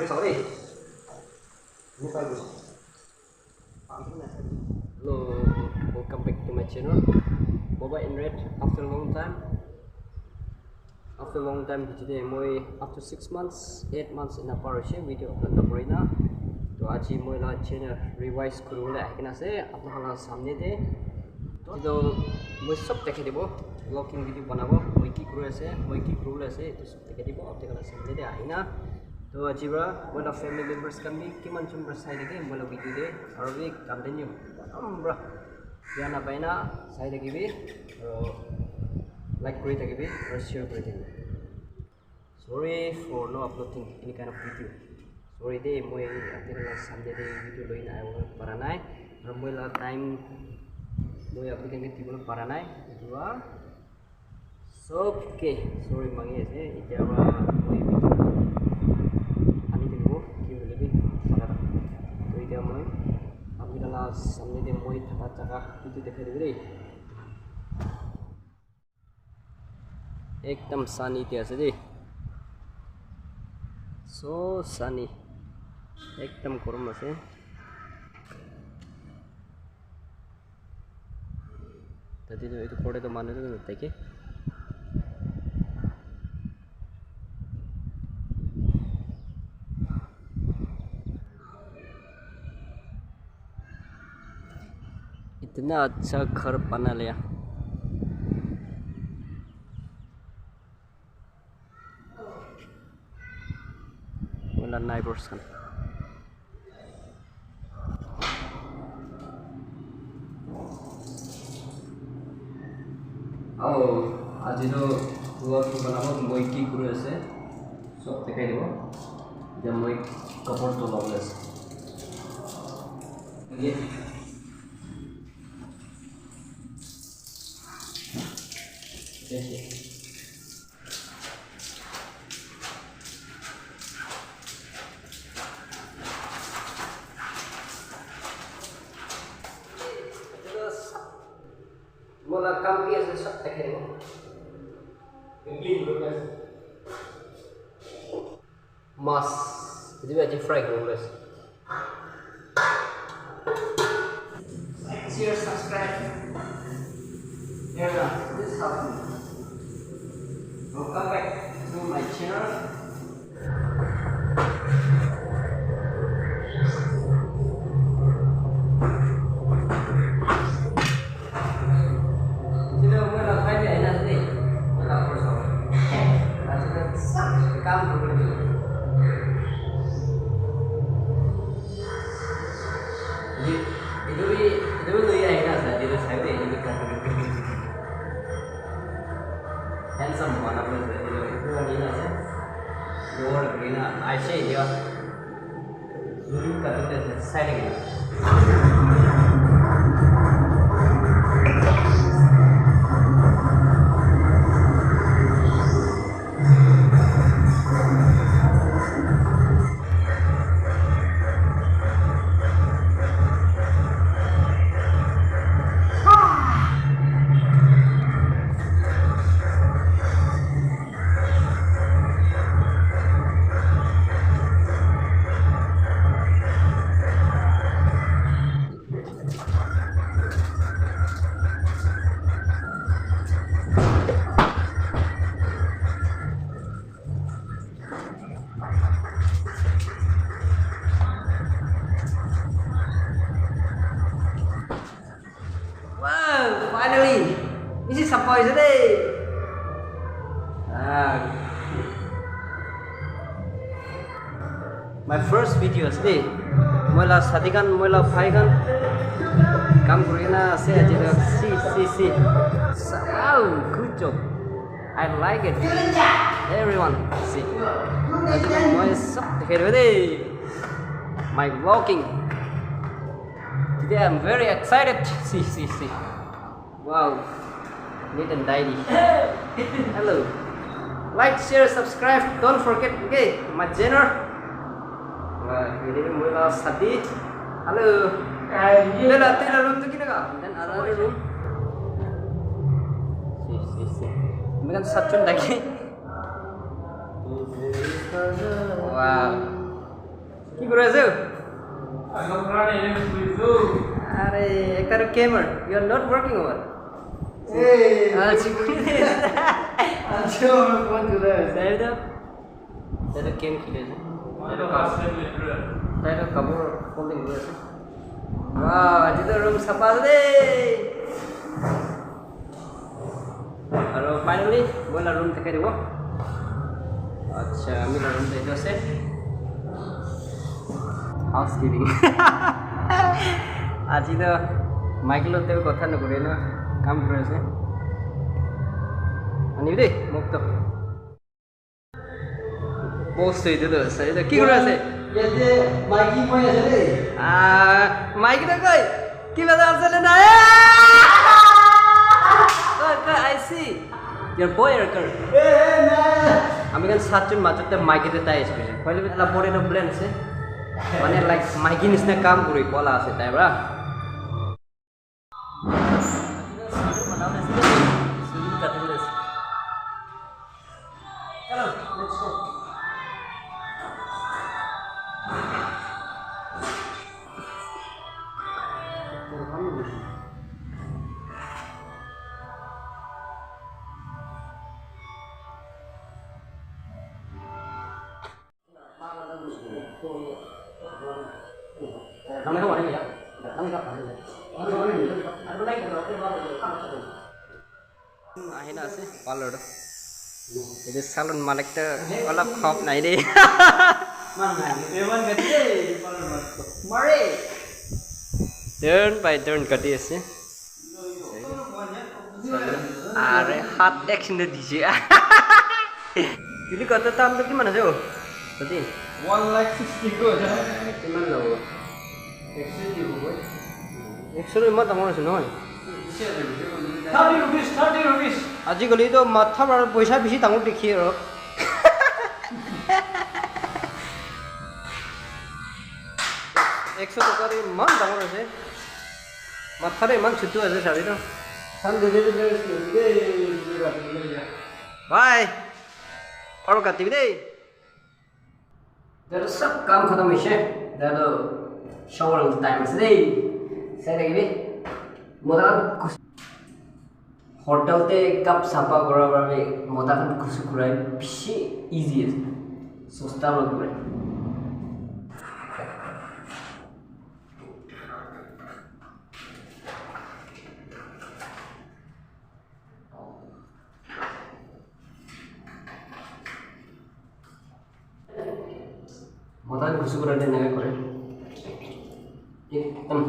sorry. Hello, welcome back to my channel. Boba in red after a long time. Today after 6 months, 8 months in a parashe video upload na korina. To aji moi la channel revise kurule akina se apnakala samne de to moi sob dekhe dibo vlogging video banabo moi ki kuru ase to sob dekhe dibo apnakala samne de aina. To aji bra moi la family members kan bi kiman chum side ke moi la video de aru bi continue bra yana baina side ke bi like kuri thaki bi aru share kuri thaki. Sorry for no uploading any kind of video. Sorry deh, moi apnakala samne de video loina ayo paranai aru moi la time moi apnakala ke tibol paranai dua. So okay, sorry mangi ase itia ba moi video ani dibo ki lebi parada. To itia moi apnakala samne de moi thaka jaga video dekhai dibe. एकदम sunny ite ase de. So sunny. एकदम गरम আছে তাতে তো এটা পড়ে তো মানে তো দেখে इतना अच्छा घर बना लिया वाला नाइबर्स kan आज तो vlog बनाबो মই কি কৰি আছে সব দেখাই দিব যে মই কাপড় তো লগাই আছে ये देखिए मोला काम भी ऐसे सब देखे हो mas itu aja fry guys like share subscribe yeah this is how welcome back to my channel itu lihat ya saja itu saya ini kan handsome mana pun itu wanita sih luar begini Aisyah dia zoom करते थे side में finally, this is sampai today. My first video today. Mula sadikan, mula faikan. Kam kurina se aja see. Wow, good job. I like it. Everyone, see. Aja moi sab dekhe today. My vlogging. Today I'm very excited. See. Wow, neat and tidy. Hello. Like, share, subscribe. Don't forget, okay, my channel. Ini mula sadi. Halo. Tidak room tu kita kan? Dan ada room. Si. Ini kan satu lagi. Wow. কি কৰি আছো I'm running with you. আরে একটা gamer you are not working over Hey, আচ্ছা I'm sure I'm going to that. Saya ada game খেলে আছে What about the saya কাপড় folding করে আছে wow আজি তো room সাফা দে আৰু ফাইনালি বলা room দেখাই দিব আচ্ছা আমি room দেখাই আছে housekeeping আজি তো মাইকেলতে কথা নকৰে না কাম কৰি আছে আনি দে মুক্ত পোস্ট হইতে তো আছে কি করে আছে Jadi Mikey boy aja deh. Mike রে কই কি বাজে আসলে না কই আই সি your boy or girl আমি কাল সাতজন মাঝতে মাইকেতে তাই আছে কইলে এলা পরে নো প্ল্যান আছে মানে লাইক মাইকি নিসনা কাম করি কলা আছে তাই Bora Hello, let's go. Kamu tahu ini ya? Kamu tahu ini? Aku lagi kalau Ahina আছে পার্লার এই যে সালন মালিকটা অলপ খপ নাই রে টার্ন বাই টার্ন কাটি আছে আরে হাত একসঙ্গে দিছে তুমি কত দাম তো কিমান আছে ও যদি 160 go aja. কিমান লব 100 ইমান দাম আছে নহয় 30 rupees, 30 rupees. আজিকালি তো মাথা আর পয়সা বেশি ডাঙর দেখি আর 100 টাকার ইমান ডাঙর আছে মাথারে ইমান ছোট আছে শাড়ি তো বাই और काटी भी दे तेरा सब काम खत्म है तेरा शावर टाइम है दे सही लगी मतलब होटल ते कप साफा करा बारे मोदाखन खुशी कुराई बिशी इजी है सस्ता में कुराई मोदाखन खुशी कुराई देने का करे एकदम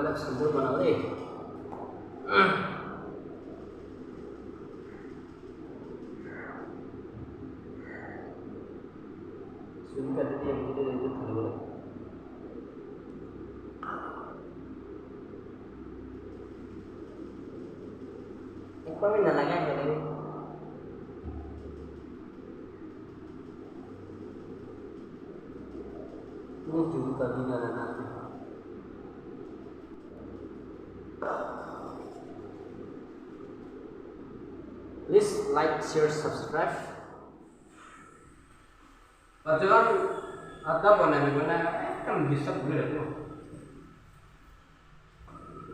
अलग संतुल बनाओ दे शुरू कर देते हैं कितने दिन तक खड़े बोले एक बार भी ना लगा है मेरे ये शुरू कर दिया ना Please like, share, subscribe. Betul, ada apa nih? Mana? Kan bisa boleh tu.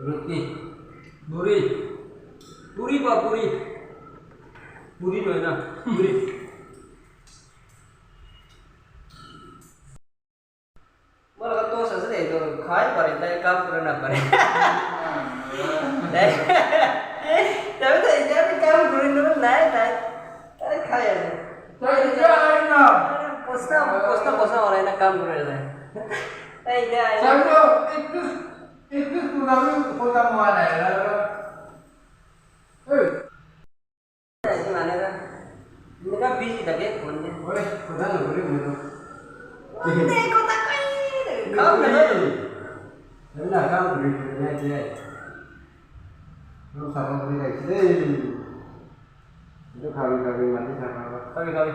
Roti, puri, puri apa puri? Puri tu na, puri. Malah tu sahaja itu, khai pare, tapi kam pernah pare. Tapi tu jadi काम करें तो नहीं नहीं अरे खाया है तो ये है ना पोस्टा पोस्टा वाला है ना काम कर रहे हैं नहीं नहीं समझो एक पुरानी होता माला है ऐसे माने ना इनका बिजी लगे फोन में ओए खुदा न बोले मुझे देखो तक काम नहीं ना काम नहीं Lu sama beli lagi deh. Itu kali-kali mati sama apa? Kali-kali.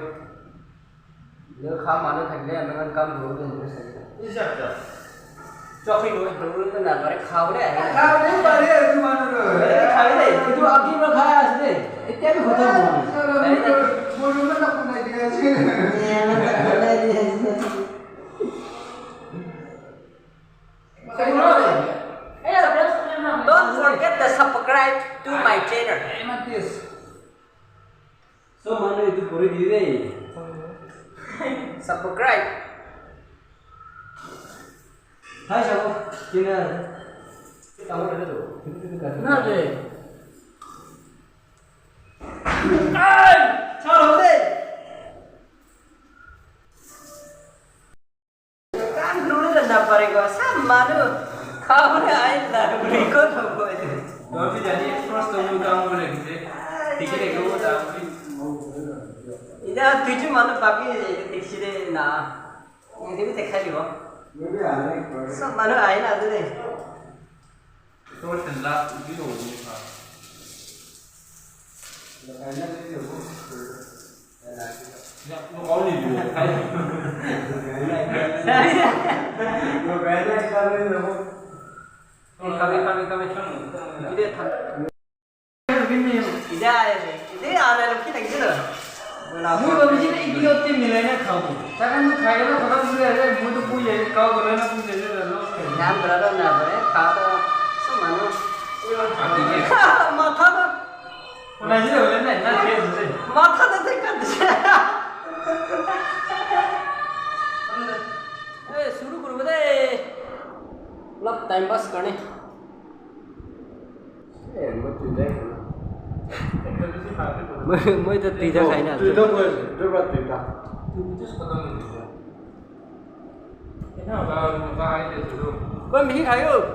Dia kham mana thak le, dengan kam dulu tu interest है. Iya, iya. cho khi đối tượng là nói khảo đấy khao đến bà đấy chứ mà nó rồi khảo đấy thì tôi ăn nó khai à đấy cái tiếp của tôi một đứa nó đọc này thì chứ don't forget to subscribe to my channel so mana itu boleh diri subscribe hai sao kena kamu ada tuh nah deh ai sao thế kan dulu dah dapat kau sama tu kau ni air dah berikut apa itu tapi jadi first tu kamu boleh gitu tiket itu dah ini tujuh mana bagi taxi deh na ini भी देखा लियो सब मानो आए ना तो दे तो ठंडा भी हो गई था लगाना नहीं हो ya nó có gì được hay nó cái này ra đây rồi không kami ini tham ini ada lagi lagi tu मुझे कभी चीज़ एक भी होती मिले ना खाओ ताकि मुझे खाएगा ना खत्म हो जाएगा मुझे तो कोई ये खाओ करे ना कुछ जैसे ना नाम बड़ा तो ना बड़े खा तो सब मानो माथा तो ना जी हो ना ना खेल से माथा तो देखा ए शुरू करो बे लब टाइम पास करने ए मत दे mới tôi tùy theo cái nào tùy theo người tôi vào tùy cả cái nào vào ai để sử dụng con mình thấy không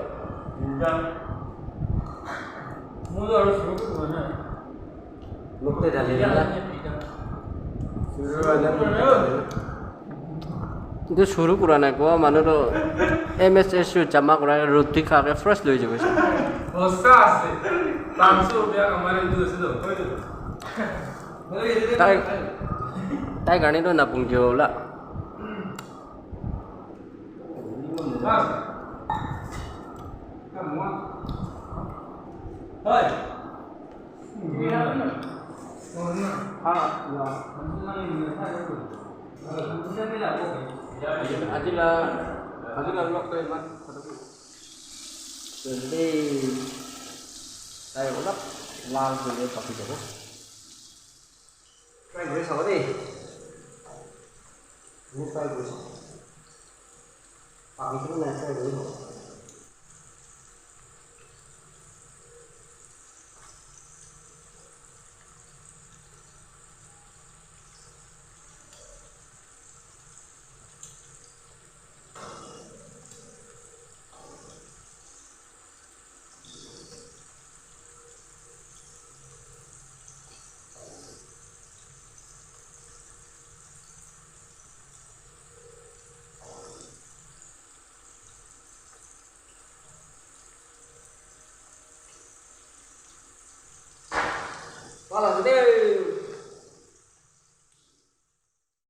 mua rồi sử dụng rồi nè lúc tôi đã lên đó itu suruh kurang aku mana tu MSSU jama kurang roti kaya fresh loh je macam. Oh sah sih, langsung dia kemarin itu sudah. Tai kani tu napung jauh lah. Hoi. Adilah lock tu mas. Jadi saya udah laal dulu pakai jauh. Try gue sama deh. Ini try gue. Pakai tu nak try gue.